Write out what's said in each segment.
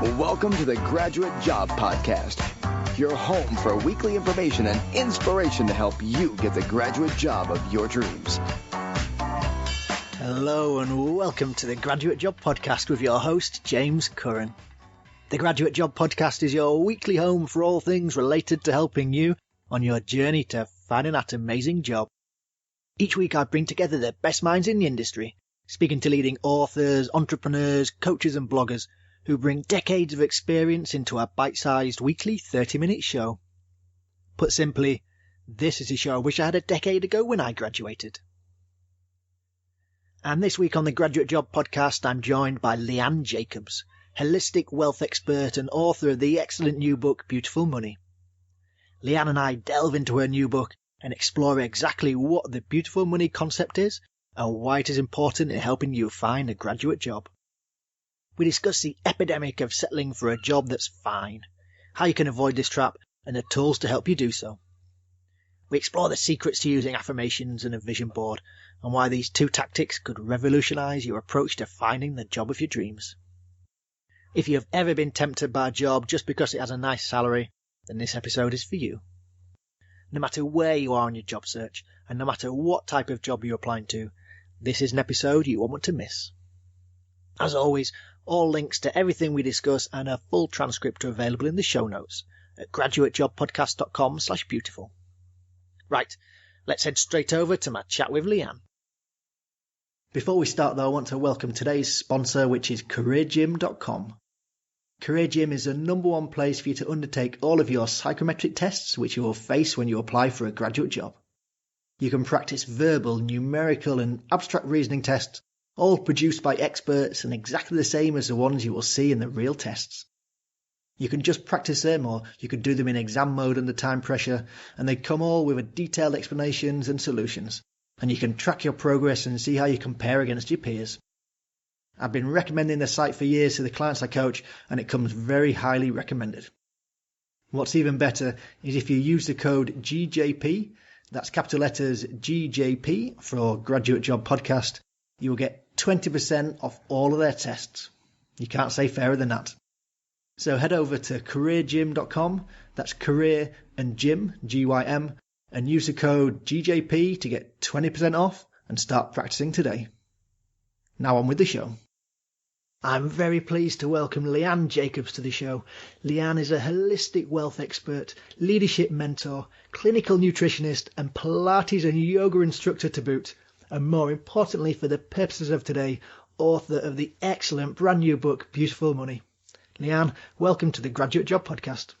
Welcome to the Graduate Job Podcast, your home for weekly information and inspiration to help you get the graduate job of your dreams. Hello and welcome to the Graduate Job Podcast with your host, James Curran. The Graduate Job Podcast is your weekly home for all things related to helping you on your journey to finding that amazing job. Each week I bring together the best minds in the industry, speaking to leading authors, entrepreneurs, coaches and bloggers who bring decades of experience into a bite-sized weekly 30-minute show. Put simply, this is a show I wish I had a decade ago when I graduated. And this week on the Graduate Job Podcast, I'm joined by Leanne Jacobs, holistic wealth expert and author of the excellent new book, Beautiful Money. Leanne and I delve into her new book and explore exactly what the beautiful money concept is and why it is important in helping you find a graduate job. We discuss the epidemic of settling for a job that's fine, how you can avoid this trap, and the tools to help you do so. We explore the secrets to using affirmations and a vision board, and why these two tactics could revolutionize your approach to finding the job of your dreams. If you have ever been tempted by a job just because it has a nice salary, then this episode is for you. No matter where you are on your job search, and no matter what type of job you're applying to, this is an episode you won't want to miss. As always, all links to everything we discuss and a full transcript are available in the show notes at graduatejobpodcast.com/beautiful. Right, let's head straight over to my chat with Leanne. Before we start though, I want to welcome today's sponsor, which is careergym.com. Career Gym is the #1 place for you to undertake all of your psychometric tests which you will face when you apply for a graduate job. You can practice verbal, numerical and abstract reasoning tests, all produced by experts and exactly the same as the ones you will see in the real tests. You can just practice them, or you could do them in exam mode under time pressure, and they come all with detailed explanations and solutions, and you can track your progress and see how you compare against your peers. I've been recommending the site for years to the clients I coach, and it comes very highly recommended. What's even better is if you use the code GJP, that's capital letters GJP for Graduate Job Podcast, you will get 20% off all of their tests. You can't say fairer than that. So head over to careergym.com, that's career and gym, G-Y-M, and use the code GJP to get 20% off and start practicing today. Now on with the show. I'm very pleased to welcome Leanne Jacobs to the show. Leanne is a holistic wealth expert, leadership mentor, clinical nutritionist, and Pilates and yoga instructor to boot. And more importantly, for the purposes of today, author of the excellent brand new book, Beautiful Money. Leanne, welcome to the Graduate Job Podcast.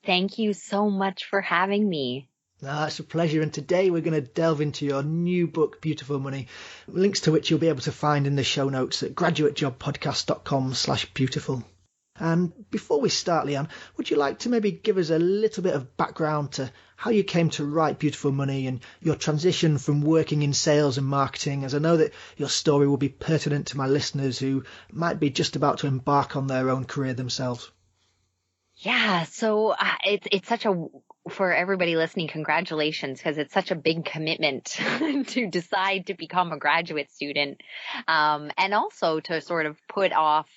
Thank you so much for having me. It's a pleasure. And today we're going to delve into your new book, Beautiful Money, links to which you'll be able to find in the show notes at graduatejobpodcast.com/beautiful. And before we start, Leanne, would you like to maybe give us a little bit of background to how you came to write Beautiful Money and your transition from working in sales and marketing, as I know that your story will be pertinent to my listeners who might be just about to embark on their own career themselves? Yeah, so it's such a, for everybody listening, congratulations, because it's such a big commitment to decide to become a graduate student, and also to sort of put off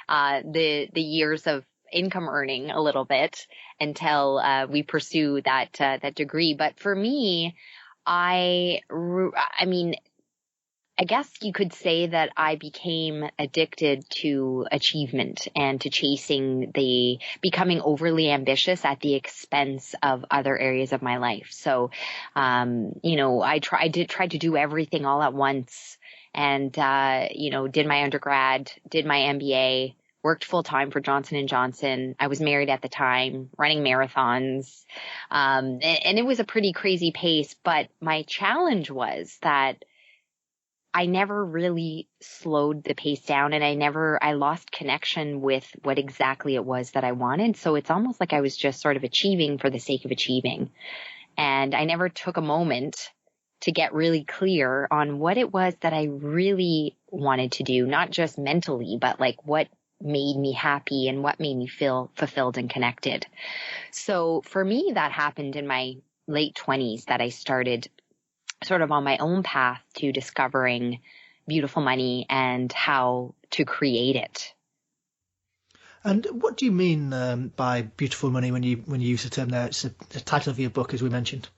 the years of income earning a little bit until we pursue that degree. But for me, I guess you could say that I became addicted to achievement and to becoming overly ambitious at the expense of other areas of my life. So, I tried to do everything all at once and, did my undergrad, did my MBA, worked full time for Johnson & Johnson. I was married at the time, running marathons. And it was a pretty crazy pace, but my challenge was that I never really slowed the pace down, and I lost connection with what exactly it was that I wanted. So it's almost like I was just sort of achieving for the sake of achieving. And I never took a moment to get really clear on what it was that I really wanted to do, not just mentally, but like what made me happy and what made me feel fulfilled and connected. So for me, that happened in my late 20s, that I started sort of on my own path to discovering beautiful money and how to create it. And what do you mean by beautiful money when you use the term there? It's the title of your book, as we mentioned.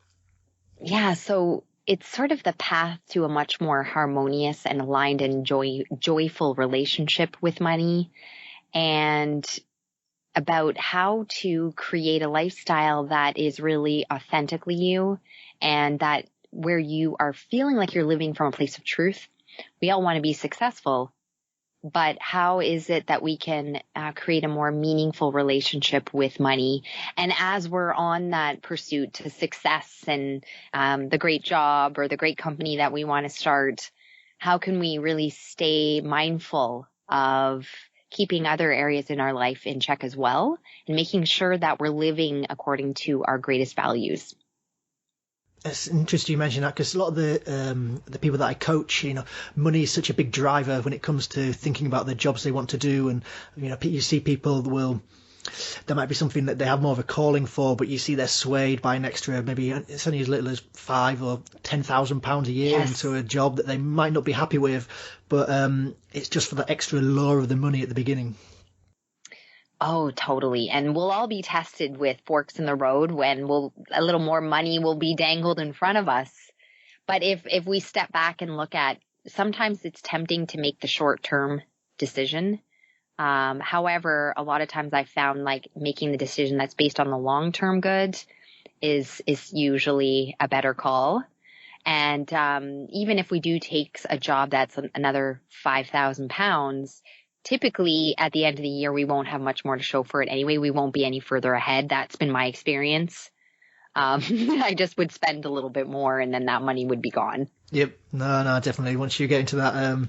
Yeah, so it's sort of the path to a much more harmonious and aligned and joyful relationship with money, and about how to create a lifestyle that is really authentically you, and that where you are feeling like you're living from a place of truth. We all want to be successful, but how is it that we can create a more meaningful relationship with money? And as we're on that pursuit to success and the great job or the great company that we want to start, how can we really stay mindful of keeping other areas in our life in check as well, and making sure that we're living according to our greatest values? It's interesting you mention that, because a lot of the people that I coach, money is such a big driver when it comes to thinking about the jobs they want to do. And, you see people there might be something that they have more of a calling for, but you see they're swayed by an extra, maybe it's only as little as £5,000 or £10,000 a year into a job that they might not be happy with. But it's just for the extra lure of the money at the beginning. Oh, totally. And we'll all be tested with forks in the road when a little more money will be dangled in front of us. But if we step back and look at, sometimes it's tempting to make the short-term decision. However, a lot of times I've found like making the decision that's based on the long-term good is usually a better call. And even if we do take a job that's another £5,000, typically at the end of the year, we won't have much more to show for it anyway. We won't be any further ahead. That's been my experience. I just would spend a little bit more and then that money would be gone. Yep. No, definitely. Once you get into that,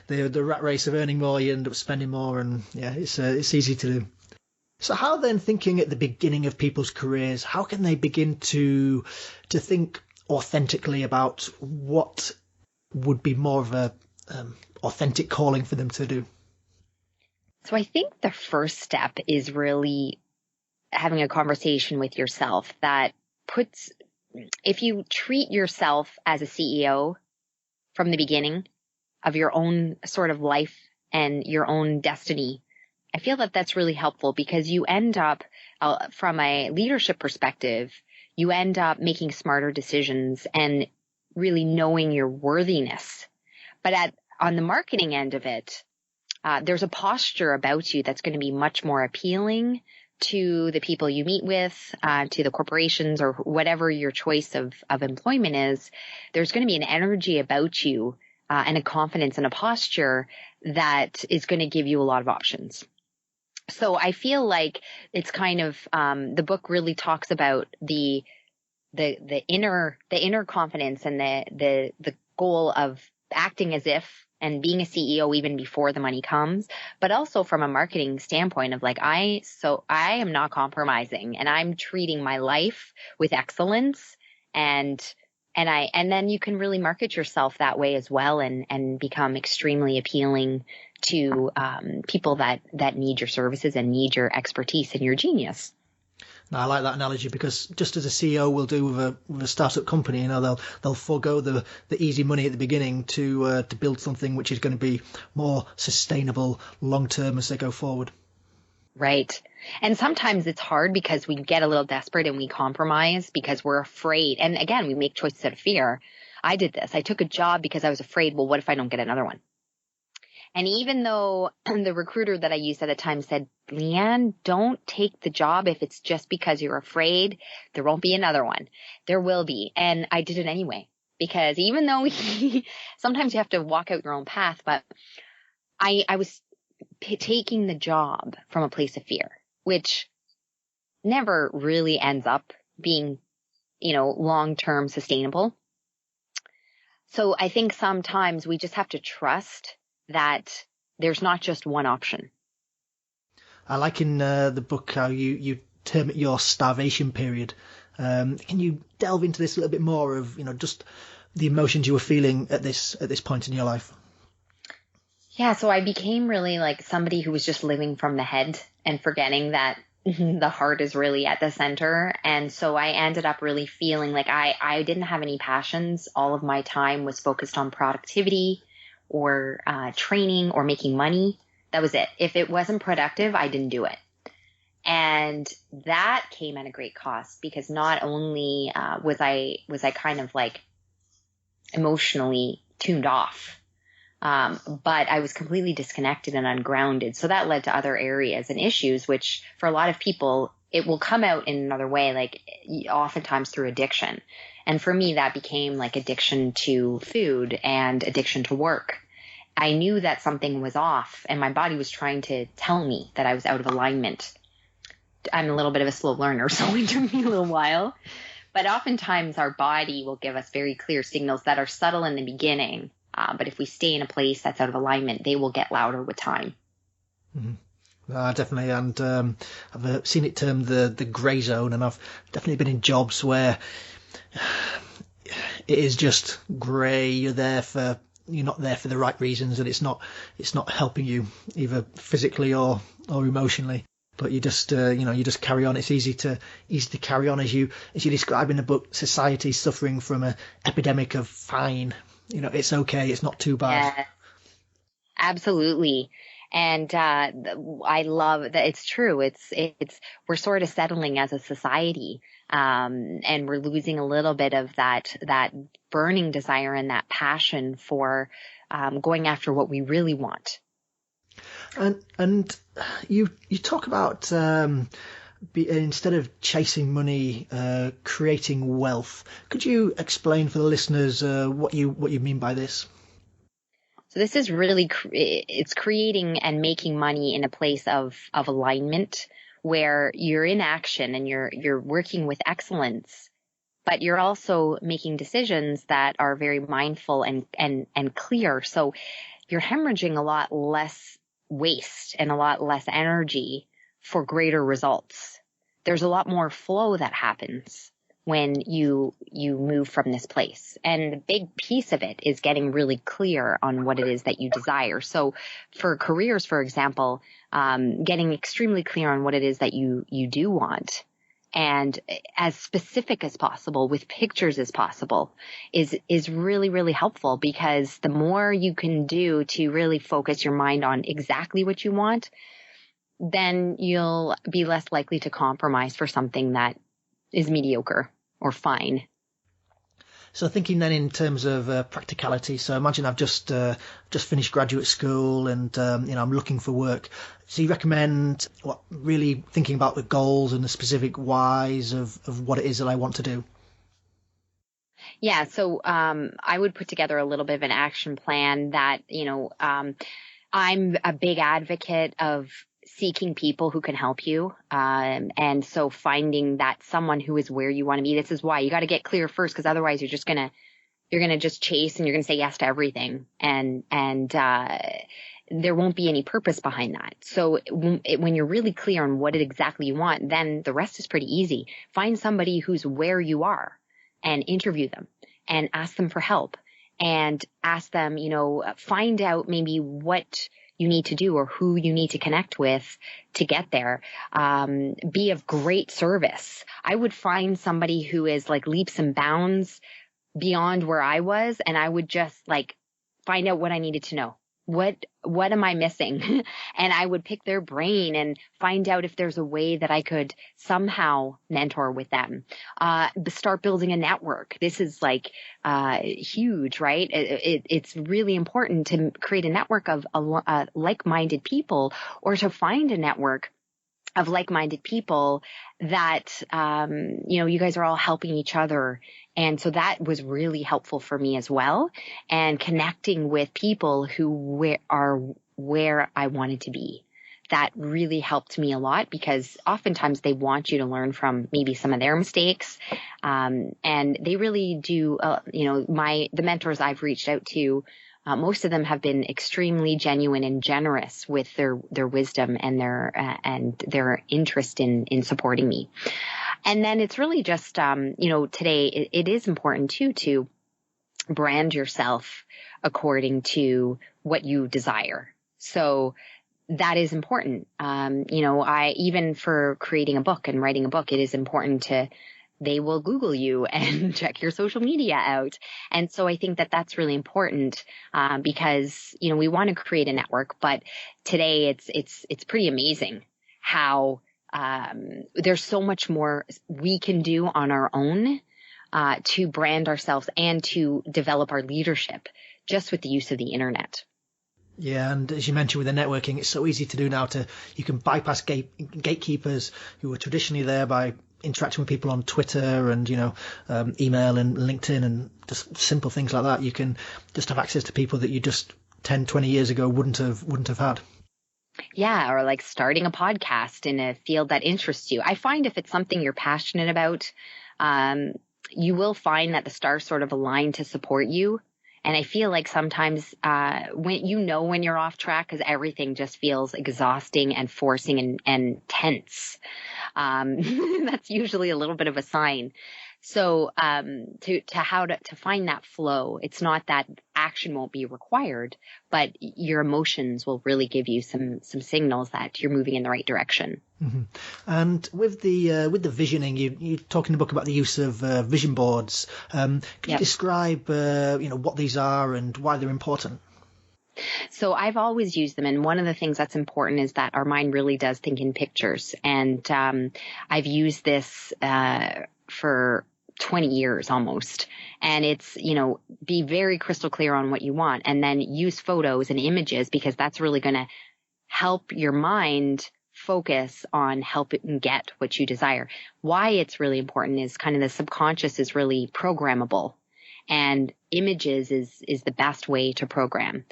the rat race of earning more, you end up spending more, and yeah, it's easy to do. So how then, thinking at the beginning of people's careers, how can they begin to think authentically about what would be more of a authentic calling for them to do? So I think the first step is really having a conversation with yourself that if you treat yourself as a CEO from the beginning of your own sort of life and your own destiny, I feel that that's really helpful, because you end up, from a leadership perspective, you end up making smarter decisions and really knowing your worthiness. But on the marketing end of it, there's a posture about you that's going to be much more appealing to the people you meet with, to the corporations or whatever your choice of employment is. There's going to be an energy about you and a confidence and a posture that is going to give you a lot of options. So I feel like it's kind of the book really talks about the inner confidence and the goal of acting as if and being a CEO even before the money comes, but also from a marketing standpoint of like, I am not compromising and I'm treating my life with excellence, and then you can really market yourself that way as well, and become extremely appealing to people that need your services and need your expertise and your genius. No, I like that analogy, because just as a CEO will do with a startup company, they'll forego the easy money at the beginning to build something which is going to be more sustainable long term as they go forward. Right. And sometimes it's hard because we get a little desperate and we compromise because we're afraid. And again, we make choices out of fear. I did this. I took a job because I was afraid, well, what if I don't get another one? And even though the recruiter that I used at the time said, Leanne, don't take the job if it's just because you're afraid. There won't be another one. There will be. And I did it anyway, because even though sometimes you have to walk out your own path, but I was taking the job from a place of fear, which never really ends up being, long-term sustainable. So I think sometimes we just have to trust that there's not just one option. I like in the book how you term it your starvation period. Can you delve into this a little bit more of, just the emotions you were feeling at this point in your life? Yeah, so I became really like somebody who was just living from the head and forgetting that the heart is really at the center. And so I ended up really feeling like I didn't have any passions. All of my time was focused on productivity or training or making money. That was it. If it wasn't productive, I didn't do it. And that came at a great cost, because not only was I kind of like emotionally tuned off, but I was completely disconnected and ungrounded. So that led to other areas and issues, which for a lot of people, it will come out in another way, like oftentimes through addiction. And for me, that became like addiction to food and addiction to work. I knew that something was off, and my body was trying to tell me that I was out of alignment. I'm a little bit of a slow learner, so it took me a little while. But oftentimes our body will give us very clear signals that are subtle in the beginning. But if we stay in a place that's out of alignment, they will get louder with time. Mm-hmm. Definitely. And I've seen it termed the grey zone, and I've definitely been in jobs where it is just grey. You're not there for the right reasons, and it's not helping you either physically or emotionally. But you just you just carry on. It's easy to carry on, as you describe in the book. Society's suffering from an epidemic of fine. It's okay. It's not too bad. Yeah, absolutely. And I love that. It's true. It's we're sort of settling as a society, and we're losing a little bit of that burning desire and that passion for going after what we really want. And you talk about instead of chasing money, creating wealth. Could you explain for the listeners what you mean by this? So this is really it's creating and making money in a place of alignment, where you're in action and you're working with excellence, but you're also making decisions that are very mindful and clear. So you're hemorrhaging a lot less waste and a lot less energy for greater results. There's a lot more flow that happens when you move from this place. And the big piece of it is getting really clear on what it is that you desire. So for careers, for example, getting extremely clear on what it is that you do want, and as specific as possible with pictures as possible is really, really helpful, because the more you can do to really focus your mind on exactly what you want, then you'll be less likely to compromise for something that is mediocre or fine. So thinking then in terms of practicality. So imagine I've just finished graduate school and I'm looking for work. So you recommend really thinking about the goals and the specific whys of what it is that I want to do? Yeah. So I would put together a little bit of an action plan that, I'm a big advocate of seeking people who can help you. And so finding that someone who is where you want to be. This is why you got to get clear first, because otherwise you're going to just chase and you're going to say yes to everything. And there won't be any purpose behind that. So when you're really clear on what it exactly you want, then the rest is pretty easy. Find somebody who's where you are and interview them and ask them for help, and ask them, find out maybe what you need to do or who you need to connect with to get there. Be of great service. I would find somebody who is like leaps and bounds beyond where I was, and I would just like find out what I needed to know. What am I missing? And I would pick their brain and find out if there's a way that I could somehow mentor with them. Start building a network. This is like huge, right? It's really important to create a network of like-minded people, or to find a network of like-minded people that, you guys are all helping each other. And so that was really helpful for me as well. And connecting with people who are where I wanted to be. That really helped me a lot, because oftentimes they want you to learn from maybe some of their mistakes. And they really do, the mentors I've reached out to, most of them have been extremely genuine and generous with their wisdom and their interest in supporting me. And then it's really just, today it is important too to brand yourself according to what you desire. So that is important. Even for creating a book and writing a book, it is important to they will Google you and check your social media out. And so I think that that's really important, because, we want to create a network, but today it's pretty amazing how, there's so much more we can do on our own, to brand ourselves and to develop our leadership just with the use of the internet. Yeah, and as you mentioned with the networking, it's so easy to do now. You can bypass gatekeepers who were traditionally there by interacting with people on Twitter and email and LinkedIn and just simple things like that. You can just have access to people that you just 10, 20 years ago wouldn't have had. Yeah, or like starting a podcast in a field that interests you. I find if it's something you're passionate about, you will find that the stars sort of align to support you. And I feel like sometimes when you're off track, because everything just feels exhausting and forcing and tense. That's usually a little bit of a sign. So to find that flow, it's not that action won't be required, but your emotions will really give you some signals that you're moving in the right direction. Mm-hmm. And with the visioning, you talk in the book about the use of vision boards. Can you describe what these are and why they're important? So I've always used them. And one of the things that's important is that our mind really does think in pictures. And I've used this for 20 years almost. And it's, be very crystal clear on what you want, and then use photos and images, because that's really going to help your mind focus on helping get what you desire. Why it's really important is kind of the subconscious is really programmable, and images is the best way to program.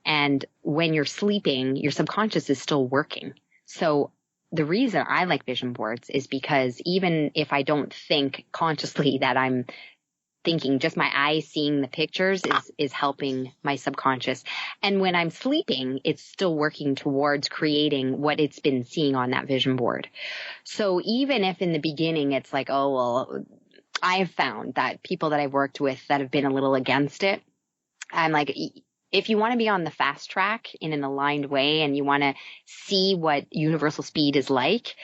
And when you're sleeping, your subconscious is still working. So the reason I like vision boards is because even if I don't think consciously that I'm thinking, just my eyes seeing the pictures is helping my subconscious. And when I'm sleeping, it's still working towards creating what it's been seeing on that vision board. So even if in the beginning it's like, oh, well, I've found that people that I've worked with that have been a little against it, I'm like, if you want to be on the fast track in an aligned way and you want to see what universal speed is like,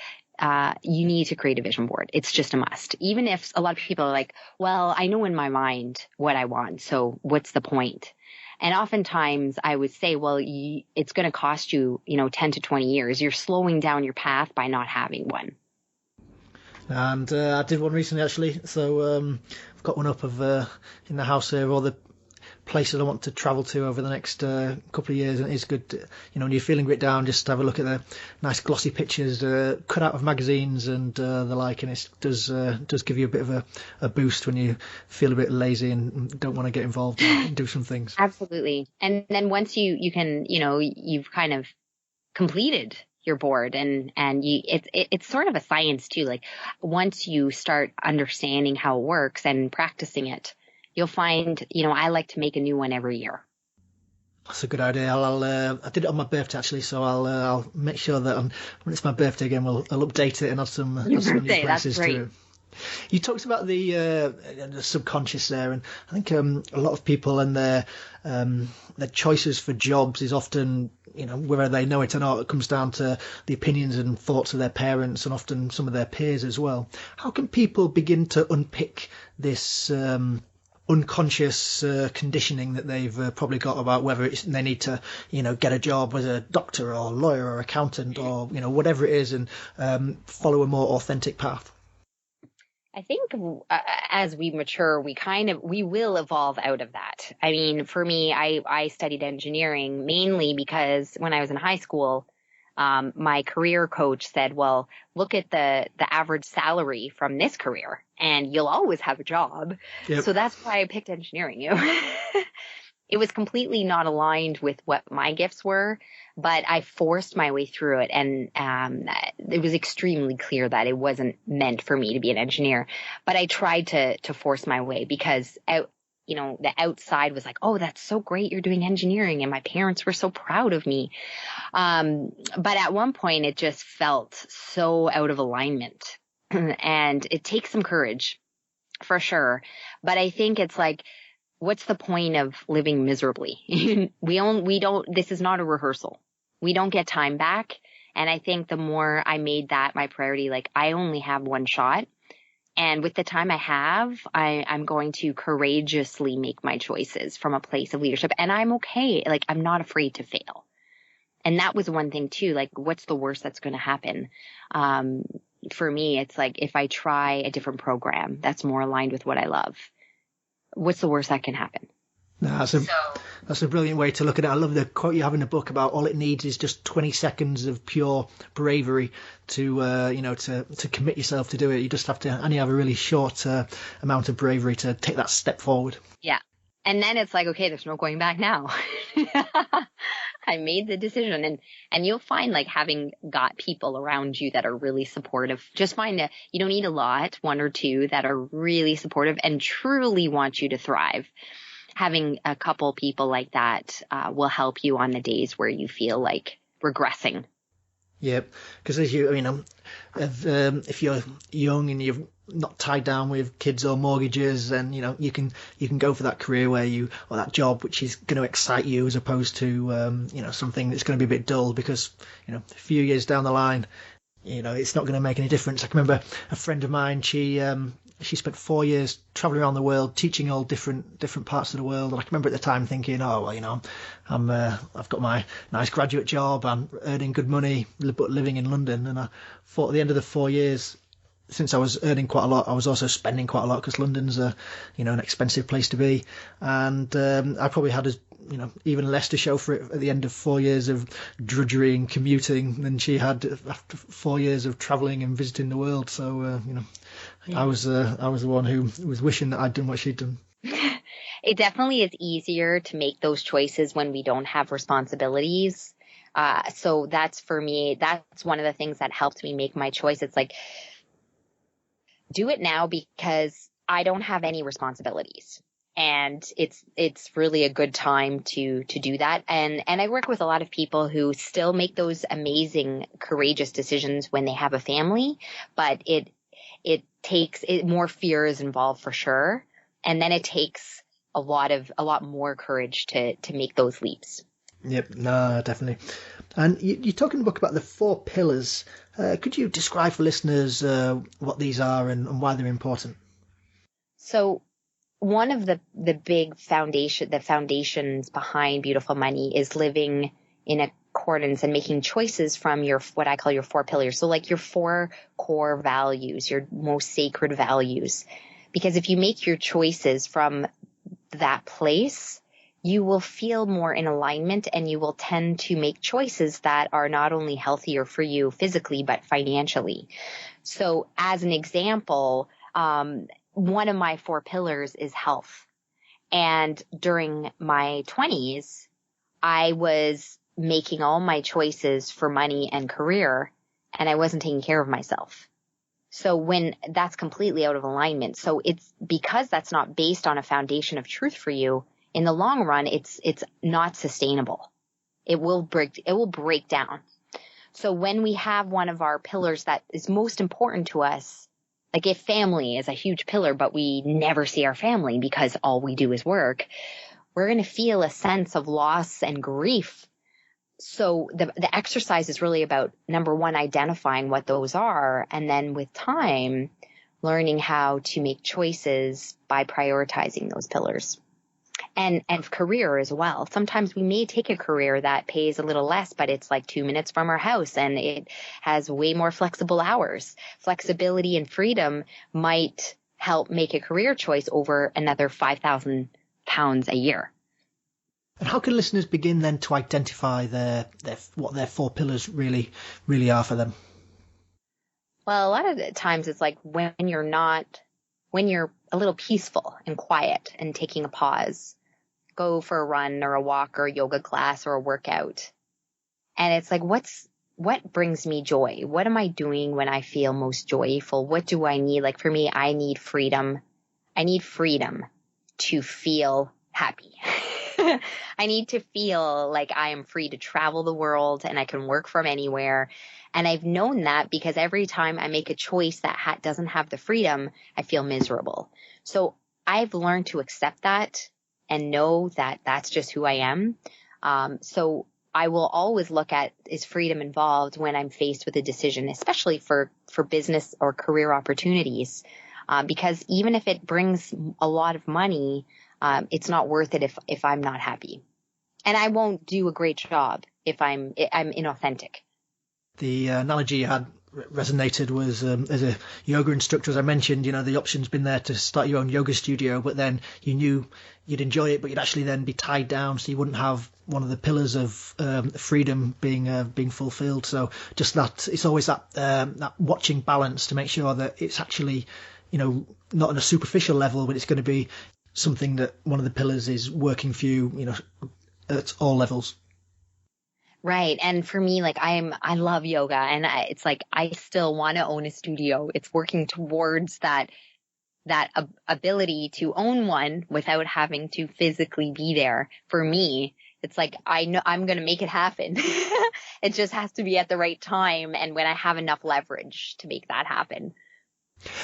you need to create a vision board. It's just a must. Even if a lot of people are like, well, I know in my mind what I want, so what's the point? And oftentimes I would say, well, it's going to cost you, 10 to 20 years. You're slowing down your path by not having one. And I did one recently, actually. So I've got one up of in the house here, all the places I want to travel to over the next couple of years, and it's good, when you're feeling grit down, just have a look at the nice glossy pictures cut out of magazines and the like, and it does give you a bit of a boost when you feel a bit lazy and don't want to get involved and do some things. Absolutely. And then once you can, you've kind of completed your board, and it's sort of a science too. Like once you start understanding how it works and practicing it, you'll find, I like to make a new one every year. That's a good idea. I did it on my birthday, actually, so I'll make sure that when it's my birthday again, I'll update it and add some new places to it. You talked about the subconscious there, and I think a lot of people and their choices for jobs is often, whether they know it or not, it comes down to the opinions and thoughts of their parents and often some of their peers as well. How can people begin to unpick this unconscious conditioning that they've probably got about whether they need to, get a job as a doctor or lawyer or accountant or, whatever it is, and follow a more authentic path? I think as we mature, we will evolve out of that. I mean, for me, I studied engineering mainly because when I was in high school, my career coach said, well, look at the average salary from this career and you'll always have a job. Yep. So that's why I picked engineering. It was completely not aligned with what my gifts were, but I forced my way through it. And it was extremely clear that it wasn't meant for me to be an engineer. But I tried to force my way because the outside was like, oh, that's so great. You're doing engineering. And my parents were so proud of me. But at one point it just felt so out of alignment, and it takes some courage for sure. But I think it's like, what's the point of living miserably? This is not a rehearsal. We don't get time back. And I think the more I made that my priority, like I only have one shot. And with the time I have, I'm going to courageously make my choices from a place of leadership. And I'm okay. Like, I'm not afraid to fail. And that was one thing too, like, what's the worst that's going to happen? For me, it's like, if I try a different program that's more aligned with what I love, what's the worst that can happen? No, that's a brilliant way to look at it. I love the quote you have in the book about all it needs is just 20 seconds of pure bravery to commit yourself to do it. You just have to only have a really short amount of bravery to take that step forward. Yeah. And then it's like, okay, there's no going back now. I made the decision. And you'll find, like, having got people around you that are really supportive, just find that you don't need a lot, one or two that are really supportive and truly want you to thrive. Having a couple people like that will help you on the days where you feel like regressing. Yeah, because if you're young and you're not tied down with kids or mortgages, and you can go for that career or that job which is going to excite you, as opposed to something that's going to be a bit dull, because a few years down the line, it's not going to make any difference. I can remember a friend of mine, she spent 4 years traveling around the world, teaching all different parts of the world. And I can remember at the time thinking, I've got my nice graduate job, I'm earning good money, but living in London. And I thought at the end of the 4 years, since I was earning quite a lot, I was also spending quite a lot, because London's an expensive place to be. And I probably had even less to show for it at the end of 4 years of drudgery and commuting than she had after 4 years of traveling and visiting the world. So, I was the one who was wishing that I'd done what she'd done. It definitely is easier to make those choices when we don't have responsibilities. So that's, for me, that's one of the things that helped me make my choice. It's like, do it now because I don't have any responsibilities. And it's really a good time to do that. And I work with a lot of people who still make those amazing, courageous decisions when they have a family, but it takes more fear is involved for sure. And then it takes a lot more courage to make those leaps. Yep, no, definitely. And you talk in the book about the 4 pillars. Could you describe for listeners what these are and why they're important? So one of the big foundations behind Beautiful Money is living in accordance and making choices from what I call your 4 pillars. So like your 4 core values, your most sacred values. Because if you make your choices from that place, you will feel more in alignment, and you will tend to make choices that are not only healthier for you physically, but financially. So as an example, one of my 4 pillars is health. And during my 20s, I was making all my choices for money and career, and I wasn't taking care of myself. So when that's completely out of alignment, so it's because that's not based on a foundation of truth for you, in the long run, it's not sustainable. It will break down. So when we have one of our pillars that is most important to us, like if family is a huge pillar, but we never see our family because all we do is work, we're going to feel a sense of loss and grief. So the exercise is really about, number one, identifying what those are, and then with time, learning how to make choices by prioritizing those pillars. And career as well. Sometimes we may take a career that pays a little less, but it's like 2 minutes from our house and it has way more flexible hours. Flexibility and freedom might help make a career choice over another £5,000 a year. And how can listeners begin then to identify what their 4 pillars really are for them? Well, a lot of the times it's like when you're a little peaceful and quiet and taking a pause, go for a run or a walk or a yoga class or a workout. And it's like, what brings me joy? What am I doing when I feel most joyful? What do I need? Like for me, I need freedom. I need freedom to feel happy. I need to feel like I am free to travel the world and I can work from anywhere. And I've known that because every time I make a choice that doesn't have the freedom, I feel miserable. So I've learned to accept that and know that that's just who I am. So I will always look at, is freedom involved when I'm faced with a decision, especially for business or career opportunities. because even if it brings a lot of money, it's not worth it if I'm not happy. And I won't do a great job if I'm inauthentic. The analogy you had resonated was as a yoga instructor, as I mentioned, the option's been there to start your own yoga studio, but then you knew you'd enjoy it, but you'd actually then be tied down, so you wouldn't have one of the pillars of freedom being fulfilled. So just that, it's always that watching balance to make sure that it's actually, not on a superficial level, but it's going to be something that one of the pillars is working for you, at all levels. Right. And for me, like I love yoga, and it's like I still want to own a studio. It's working towards that ability to own one without having to physically be there. For me, it's like I know I'm going to make it happen. It just has to be at the right time and when I have enough leverage to make that happen.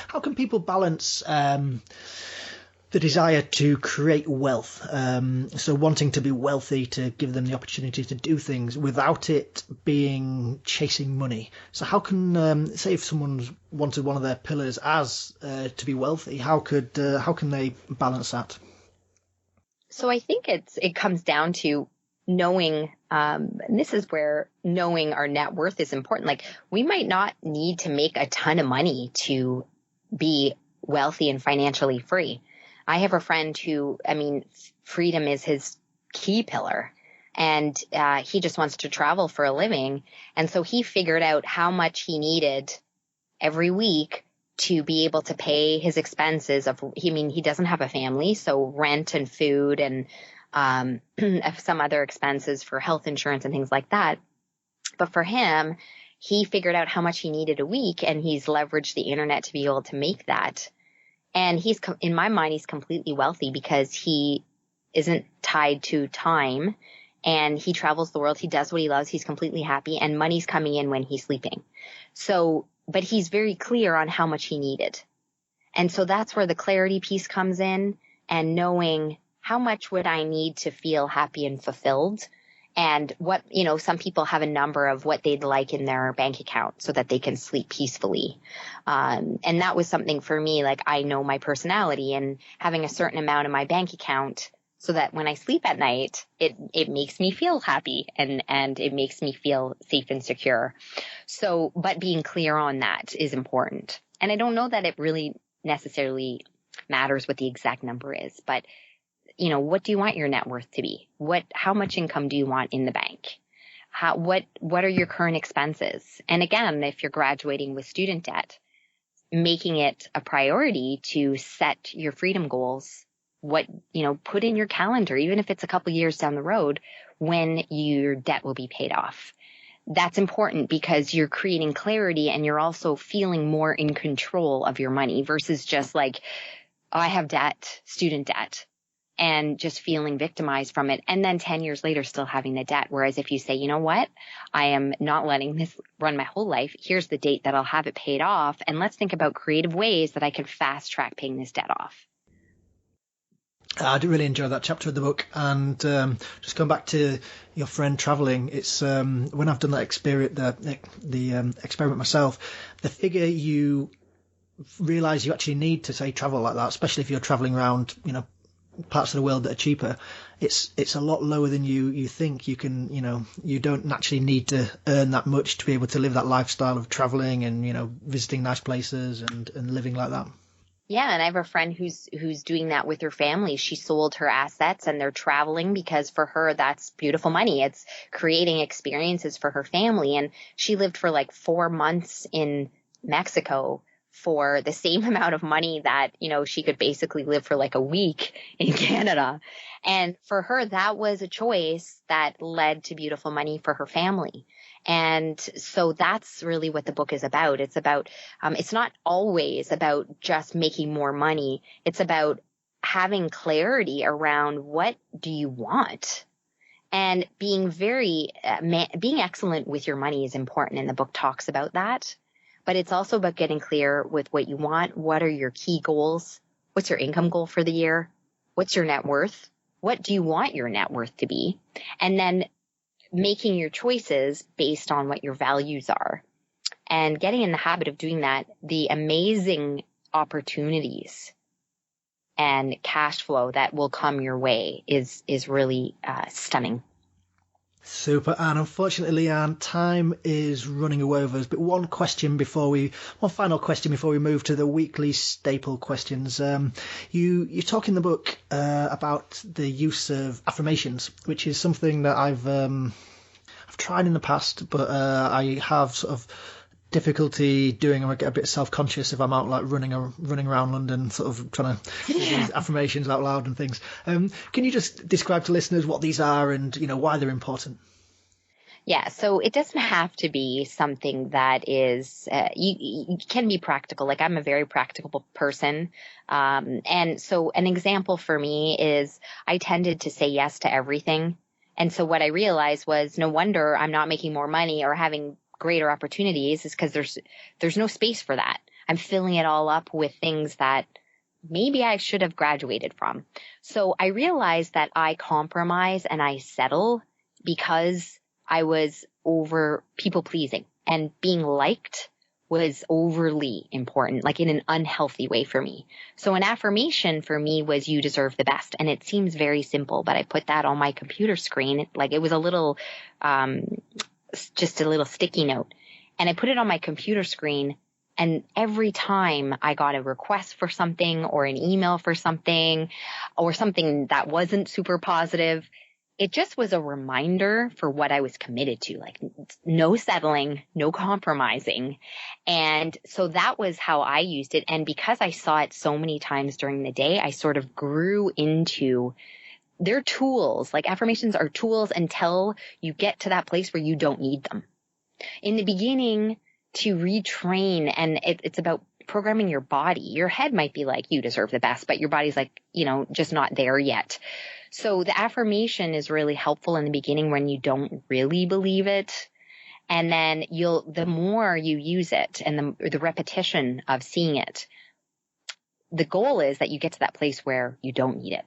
How can people balance the desire to create wealth, so wanting to be wealthy to give them the opportunity to do things without it being chasing money? So how can, say if someone's wanted one of their pillars as to be wealthy, how can they balance that? So I think it comes down to knowing, and this is where knowing our net worth is important. Like we might not need to make a ton of money to be wealthy and financially free. I have a friend who, freedom is his key pillar, and he just wants to travel for a living. And so he figured out how much he needed every week to be able to pay his expenses he doesn't have a family, so rent and food and some other expenses for health insurance and things like that. But for him, he figured out how much he needed a week, and he's leveraged the internet to be able to make that. And in my mind, he's completely wealthy because he isn't tied to time, and he travels the world. He does what he loves. He's completely happy, and money's coming in when he's sleeping. So, but he's very clear on how much he needed. And so that's where the clarity piece comes in, and knowing how much would I need to feel happy and fulfilled. And what, some people have a number of what they'd like in their bank account so that they can sleep peacefully. And that was something for me, like I know my personality, and having a certain amount in my bank account so that when I sleep at night, it makes me feel happy and it makes me feel safe and secure. So, but being clear on that is important. And I don't know that it really necessarily matters what the exact number is, but what do you want your net worth to be? How much income do you want in the bank? What are your current expenses? And again, if you're graduating with student debt, making it a priority to set your freedom goals, put in your calendar, even if it's a couple years down the road, when your debt will be paid off. That's important because you're creating clarity, and you're also feeling more in control of your money versus just like, oh, I have debt, student debt, and just feeling victimized from it. And then 10 years later, still having the debt. Whereas if you say, you know what, I am not letting this run my whole life. Here's the date that I'll have it paid off. And let's think about creative ways that I can fast track paying this debt off. I did really enjoy that chapter of the book. And just going back to your friend traveling, it's when I've done that experiment myself, the figure you realize you actually need to, say, travel like that, especially if you're traveling around, parts of the world that are cheaper, it's a lot lower than you think. You can, you don't naturally need to earn that much to be able to live that lifestyle of traveling and, visiting nice places and living like that. Yeah. And I have a friend who's doing that with her family. She sold her assets and they're traveling because for her, that's beautiful money. It's creating experiences for her family. And she lived for like 4 months in Mexico for the same amount of money that, she could basically live for like a week in Canada. And for her, that was a choice that led to beautiful money for her family. And so that's really what the book is about. It's about, it's not always about just making more money. It's about having clarity around what do you want? And being being excellent with your money is important. And the book talks about that. But it's also about getting clear with what you want. What are your key goals? What's your income goal for the year? What's your net worth? What do you want your net worth to be? And then making your choices based on what your values are. And getting in the habit of doing that, the amazing opportunities and cash flow that will come your way is really stunning. Super. And unfortunately, Leanne, time is running away with us. But one final question before we move to the weekly staple questions. You talk in the book about the use of affirmations, which is something that I've tried in the past, but I have sort of difficulty doing. I get a bit self-conscious if I'm out like running around London, sort of trying to do these affirmations out loud and things. Can you just describe to listeners what these are and why they're important? Yeah, so it doesn't have to be something that is you can be practical. Like, I'm a very practical person, and so an example for me is I tended to say yes to everything, and so what I realized was no wonder I'm not making more money or having greater opportunities is because there's no space for that. I'm filling it all up with things that maybe I should have graduated from. So I realized that I compromise and I settle because I was over people pleasing, and being liked was overly important, like in an unhealthy way for me. So an affirmation for me was, you deserve the best. And it seems very simple, but I put that on my computer screen. Like, it was a little, just a little sticky note, and I put it on my computer screen. And every time I got a request for something or an email for something or something that wasn't super positive, it just was a reminder for what I was committed to, like no settling, no compromising. And so that was how I used it. And because I saw it so many times during the day, I sort of grew into their tools. Like, affirmations are tools until you get to that place where you don't need them. In the beginning, to retrain, and it's about programming your body. Your head might be like, you deserve the best, but your body's like, just not there yet. So the affirmation is really helpful in the beginning when you don't really believe it. And then the more you use it and the repetition of seeing it, the goal is that you get to that place where you don't need it.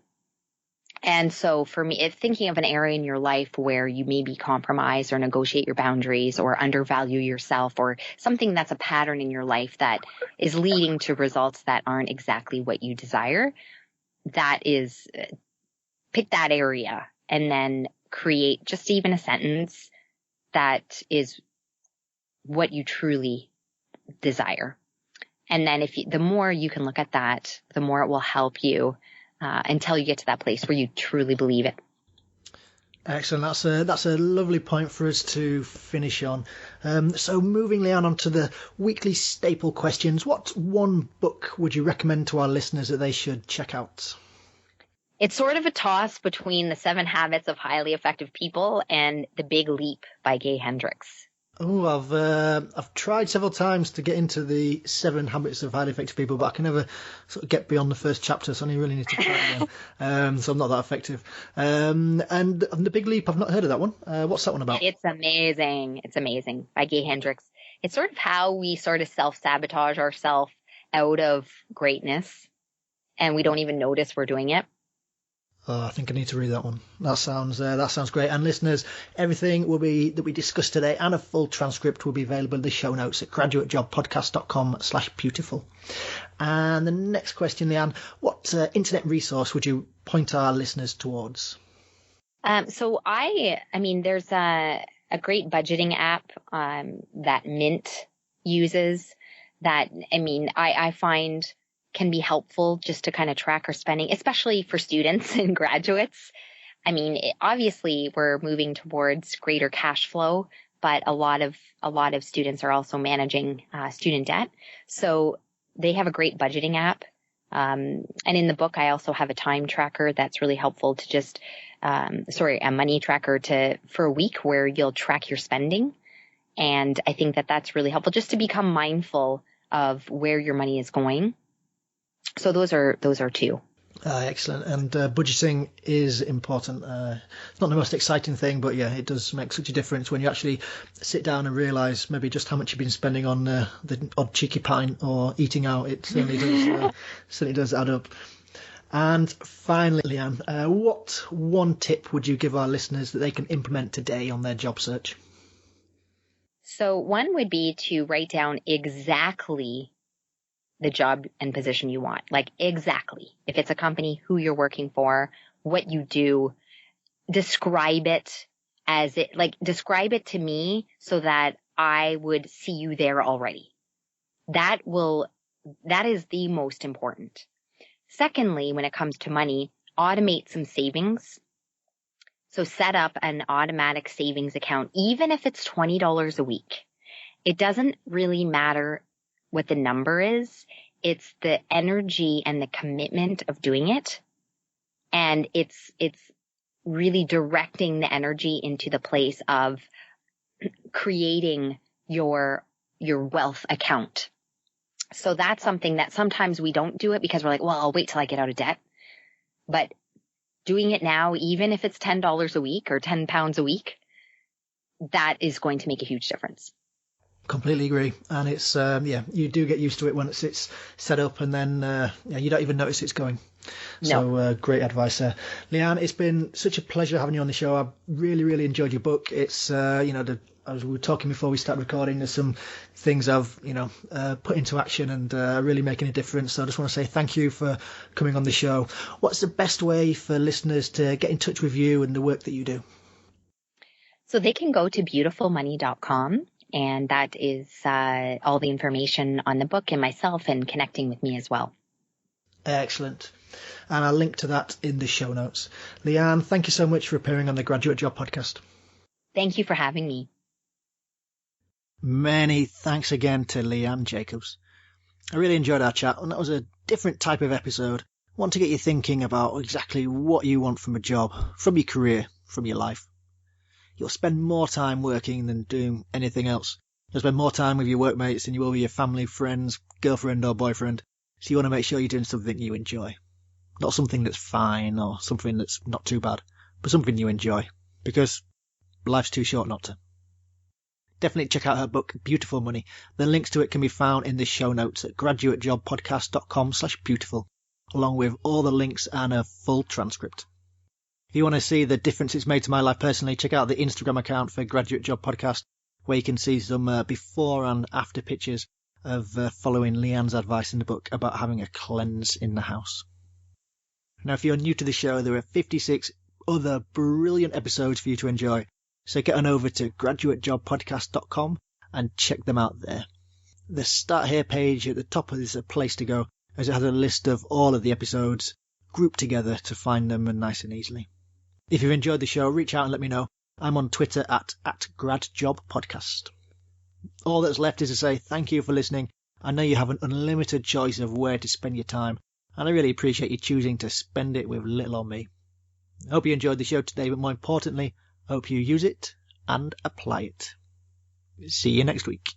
And so for me, if thinking of an area in your life where you maybe compromise or negotiate your boundaries or undervalue yourself, or something that's a pattern in your life that is leading to results that aren't exactly what you desire, that is, pick that area and then create just even a sentence that is what you truly desire. And then the more you can look at that, the more it will help you until you get to that place where you truly believe it. Excellent. That's a lovely point for us to finish on. So moving, Leanne, on to the weekly staple questions. What one book would you recommend to our listeners that they should check out? It's sort of a toss between The 7 Habits of Highly Effective People and The Big Leap by Gay Hendricks. Oh, I've tried several times to get into the 7 Habits of Highly Effective People, but I can never sort of get beyond the first chapter, so I really need to try again. So I'm not that effective. And The Big Leap, I've not heard of that one. What's that one about? It's amazing. It's amazing, by Gay Hendricks. It's sort of how we sort of self-sabotage ourselves out of greatness, and we don't even notice we're doing it. Oh, I think I need to read that one. That sounds great. And listeners, everything that we discussed today and a full transcript will be available in the show notes at graduatejobpodcast.com/beautiful. And the next question, Leanne, what internet resource would you point our listeners towards? So I mean, there's a great budgeting app that Mint uses that, I find can be helpful just to kind of track our spending, especially for students and graduates. Obviously we're moving towards greater cash flow, but a lot of students are also managing student debt. So they have a great budgeting app. And in the book, I also have a time tracker that's really helpful to just, a money tracker for a week where you'll track your spending. And I think that that's really helpful just to become mindful of where your money is going. So those are two. Excellent. And budgeting is important. It's not the most exciting thing, but yeah, it does make such a difference when you actually sit down and realise maybe just how much you've been spending on the odd cheeky pint or eating out. It certainly does add up. And finally, Leanne, what one tip would you give our listeners that they can implement today on their job search? So one would be to write down exactly the job and position you want. Like exactly. If it's a company, who you're working for, what you do, describe it describe it to me so that I would see you there already. That is the most important. Secondly, when it comes to money, automate some savings. So set up an automatic savings account, even if it's $20 a week. It doesn't really matter what the number is. It's the energy and the commitment of doing it. And it's really directing the energy into the place of creating your wealth account. So that's something that sometimes we don't do it because we're like, well, I'll wait till I get out of debt. But doing it now, even if it's $10 a week or £10 a week, that is going to make a huge difference. Completely agree. And it's, you do get used to it once it's set up, and then you don't even notice it's going. No. So great advice there. Leanne, it's been such a pleasure having you on the show. I've really, really enjoyed your book. It's, as we were talking before we started recording, there's some things I've, put into action and really making a difference. So I just want to say thank you for coming on the show. What's the best way for listeners to get in touch with you and the work that you do? So they can go to beautifulmoney.com, and that is all the information on the book and myself and connecting with me as well. Excellent. And I'll link to that in the show notes. Leanne, thank you so much for appearing on the Graduate Job Podcast. Thank you for having me. Many thanks again to Leanne Jacobs. I really enjoyed our chat, and that was a different type of episode. I want to get you thinking about exactly what you want from a job, from your career, from your life. You'll spend more time working than doing anything else. You'll spend more time with your workmates than you will with your family, friends, girlfriend or boyfriend. So you want to make sure you're doing something you enjoy. Not something that's fine or something that's not too bad, but something you enjoy. Because life's too short not to. Definitely check out her book, Beautiful Money. The links to it can be found in the show notes at graduatejobpodcast.com/beautiful, along with all the links and a full transcript. If you want to see the difference it's made to my life personally, check out the Instagram account for Graduate Job Podcast, where you can see some before and after pictures of following Leanne's advice in the book about having a cleanse in the house. Now, if you're new to the show, there are 56 other brilliant episodes for you to enjoy. So get on over to graduatejobpodcast.com and check them out there. The Start Here page at the top is a place to go, as it has a list of all of the episodes grouped together to find them nice and easily. If you've enjoyed the show, reach out and let me know. I'm on Twitter at GradJobPodcast. All that's left is to say thank you for listening. I know you have an unlimited choice of where to spend your time, and I really appreciate you choosing to spend it with little or me. I hope you enjoyed the show today, but more importantly, I hope you use it and apply it. See you next week.